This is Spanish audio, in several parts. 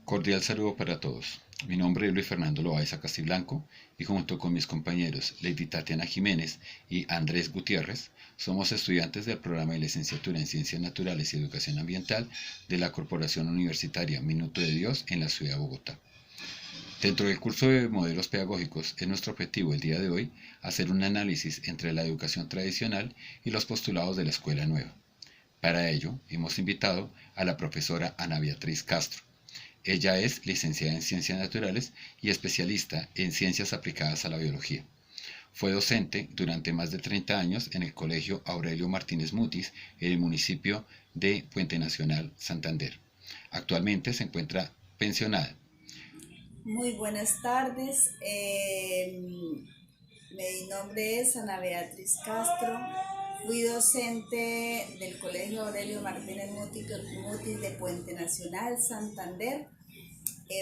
Cordial saludo para todos. Mi nombre es Luis Fernando Loaiza Castiblanco y junto con mis compañeros Lady Tatiana Jiménez y Andrés Gutiérrez somos estudiantes del programa de licenciatura en Ciencias Naturales y Educación Ambiental de la Corporación Universitaria Minuto de Dios en la ciudad de Bogotá. Dentro del curso de modelos pedagógicos es nuestro objetivo el día de hoy hacer un análisis entre la educación tradicional y los postulados de la escuela nueva. Para ello hemos invitado a la profesora Ana Beatriz Castro. Ella es licenciada en Ciencias Naturales y especialista en Ciencias Aplicadas a la Biología. Fue docente durante más de 30 años en el Colegio Aurelio Martínez Mutis en el municipio de Puente Nacional, Santander. Actualmente se encuentra pensionada. Muy buenas tardes. Mi nombre es Ana Beatriz Castro. Fui docente del Colegio Aurelio Martínez Mutis de Puente Nacional, Santander.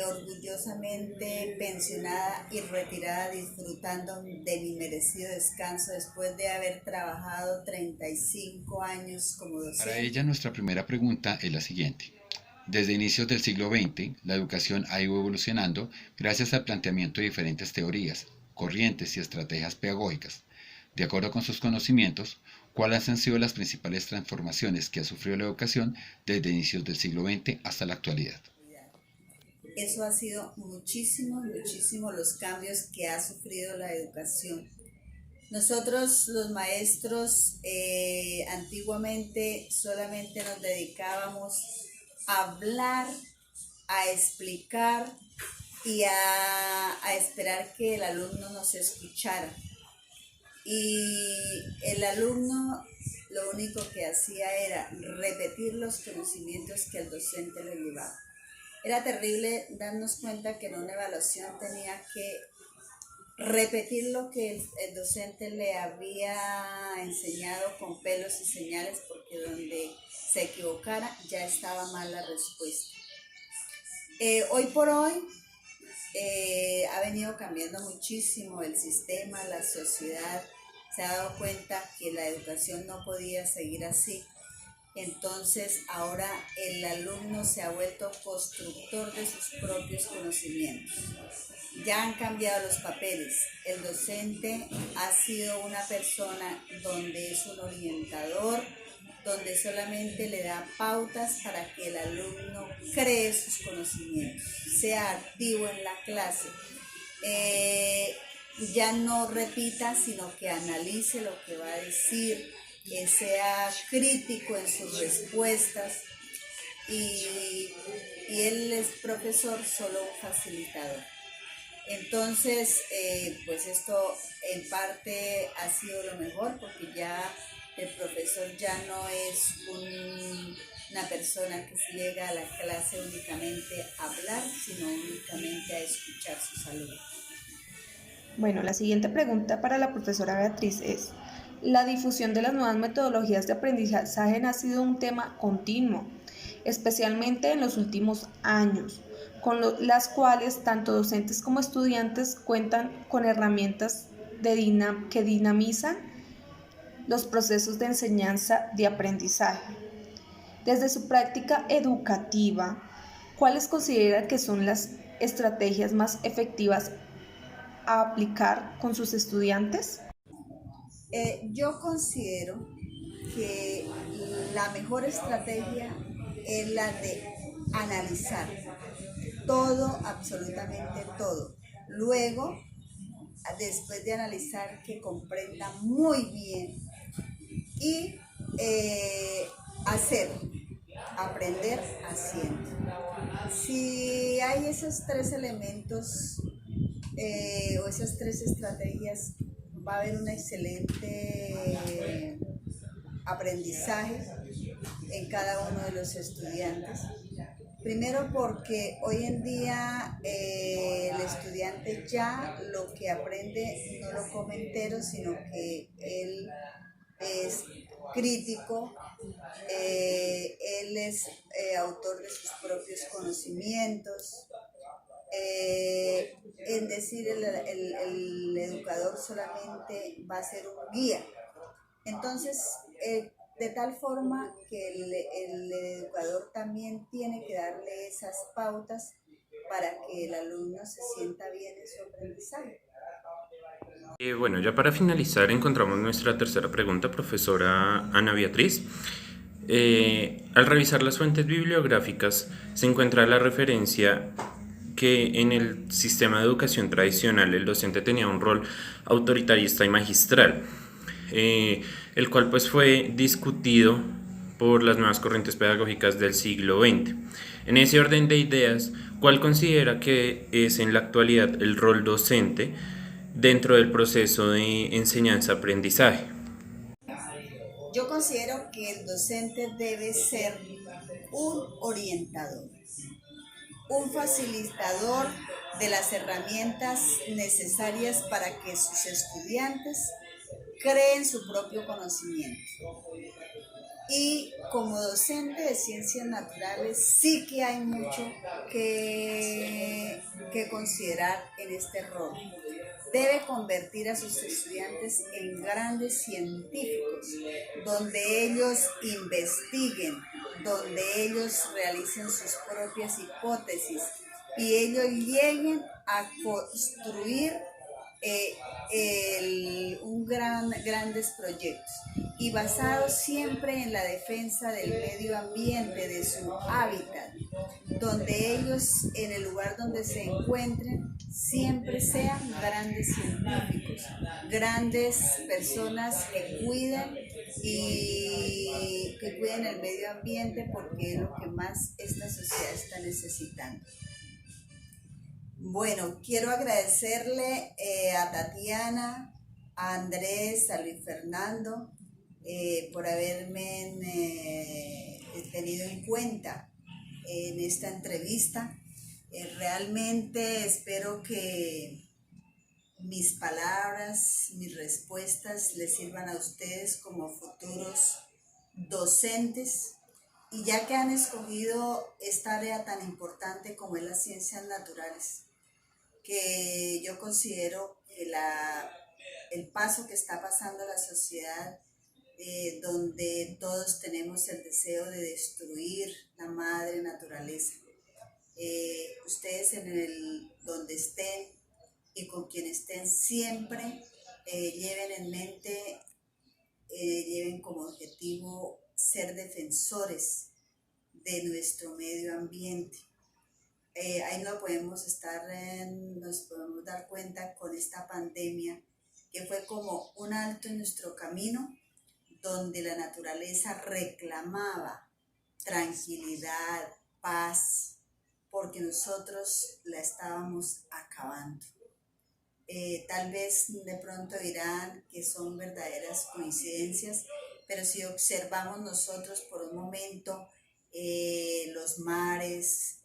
Orgullosamente pensionada y retirada, disfrutando de mi merecido descanso después de haber trabajado 35 años como Para docente. ella nuestra primera pregunta es la siguiente. Desde inicios del siglo XX, la educación ha ido evolucionando gracias al planteamiento de diferentes teorías, corrientes y estrategias pedagógicas. De acuerdo con sus conocimientos, ¿cuáles han sido las principales transformaciones que ha sufrido la educación desde inicios del siglo XX hasta la actualidad? Eso ha sido muchísimo los cambios que ha sufrido la educación. Nosotros los maestros antiguamente solamente nos dedicábamos a hablar, a explicar y a esperar que el alumno nos escuchara. Y el alumno lo único que hacía era repetir los conocimientos que el docente le llevaba. Era terrible darnos cuenta que en una evaluación tenía que repetir lo que el docente le había enseñado con pelos y señales, porque donde se equivocara ya estaba mal la respuesta. Hoy por hoy ha venido cambiando muchísimo el sistema, la sociedad se ha dado cuenta que la educación no podía seguir así. Entonces ahora el alumno se ha vuelto constructor de sus propios conocimientos. Ya han cambiado los papeles. El docente ha sido una persona donde es un orientador, donde solamente le da pautas para que el alumno cree sus conocimientos, sea activo en la clase. Ya no repita, sino que analice lo que va a decir, que sea crítico en sus respuestas y él es profesor, solo un facilitador. Entonces, pues esto en parte ha sido lo mejor, porque ya el profesor ya no es una persona que llega a la clase únicamente a hablar, sino únicamente a escuchar sus alumnos. Bueno, la siguiente pregunta para la profesora Beatriz es, la difusión de las nuevas metodologías de aprendizaje ha sido un tema continuo, especialmente en los últimos años, las cuales tanto docentes como estudiantes cuentan con herramientas que dinamizan los procesos de enseñanza de aprendizaje. Desde su práctica educativa, ¿cuáles considera que son las estrategias más efectivas a aplicar con sus estudiantes? Yo considero que la mejor estrategia es la de analizar todo, absolutamente todo. Luego, después de analizar, que comprenda muy bien y hacer, aprender haciendo. Si hay esos tres elementos o esas tres estrategias, va a haber un excelente aprendizaje en cada uno de los estudiantes. Primero porque hoy en día el estudiante ya lo que aprende no lo come entero, sino que él es crítico, él es autor de sus propios conocimientos. En decir, el educador solamente va a ser un guía. Entonces, de tal forma que el educador también tiene que darle esas pautas para que el alumno se sienta bien en su aprendizaje. Bueno, ya para finalizar encontramos nuestra tercera pregunta, profesora Ana Beatriz. Al revisar las fuentes bibliográficas se encuentra la referencia que en el sistema de educación tradicional el docente tenía un rol autoritarista y magistral, el cual pues fue discutido por las nuevas corrientes pedagógicas del siglo XX. En ese orden de ideas, ¿cuál considera que es en la actualidad el rol docente dentro del proceso de enseñanza-aprendizaje? Yo considero que el docente debe ser un orientador, un facilitador de las herramientas necesarias para que sus estudiantes creen su propio conocimiento. Y como docente de ciencias naturales sí que hay mucho que considerar en este rol. Debe convertir a sus estudiantes en grandes científicos, donde ellos investiguen, donde ellos realicen sus propias hipótesis y ellos lleguen a construir grandes proyectos y basados siempre en la defensa del medio ambiente, de su hábitat, donde ellos en el lugar donde se encuentren siempre sean grandes científicos, grandes personas que cuiden y que cuiden el medio ambiente, porque es lo que más esta sociedad está necesitando. Bueno, quiero agradecerle a Tatiana, a Andrés, a Luis Fernando por haberme tenido en cuenta en esta entrevista. Realmente espero que mis palabras, mis respuestas les sirvan a ustedes como futuros docentes. Y ya que han escogido esta área tan importante como es las ciencias naturales, que yo considero que el paso que está pasando la sociedad, donde todos tenemos el deseo de destruir la madre naturaleza. Ustedes donde estén y con quien estén siempre lleven en mente, lleven como objetivo ser defensores de nuestro medio ambiente. Ahí nos podemos dar cuenta con esta pandemia, que fue como un alto en nuestro camino, donde la naturaleza reclamaba tranquilidad, paz, porque nosotros la estábamos acabando. Tal vez de pronto dirán que son verdaderas coincidencias, pero si observamos nosotros por un momento los mares,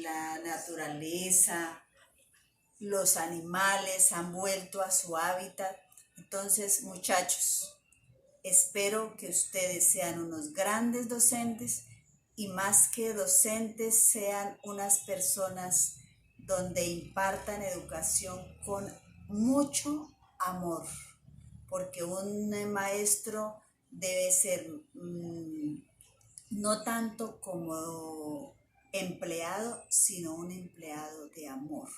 la naturaleza, los animales han vuelto a su hábitat. Entonces, muchachos, espero que ustedes sean unos grandes docentes y más que docentes sean unas personas donde impartan educación con mucho amor, porque un maestro debe ser no tanto como empleado, sino un empleado de amor.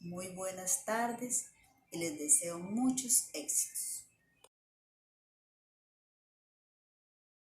Muy buenas tardes y les deseo muchos éxitos.